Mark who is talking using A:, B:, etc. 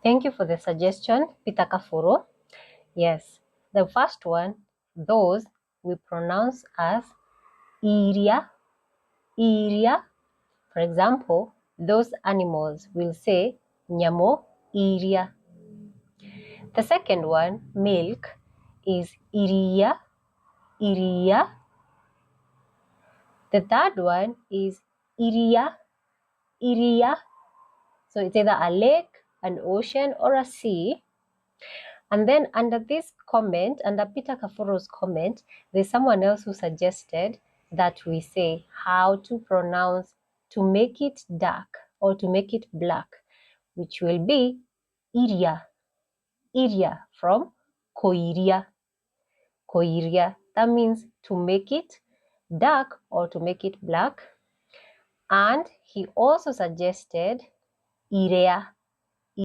A: Thank you for the suggestion, Pitakafuro. Yes, the first one, those we pronounce as IRIA, IRIA. For example, those animals will say nyamo IRIA. The second one, milk, is IRIA, IRIA. The third one is IRIA, IRIA. So it's either a lake, an ocean, or a sea. And then under this comment, under Peter Kafuro's comment, there's someone else who suggested that we say how to pronounce to make it dark or to make it black, which will be Iria. Iria from Koiria. Koiria. That means to make it dark or to make it black. And he also suggested Irea.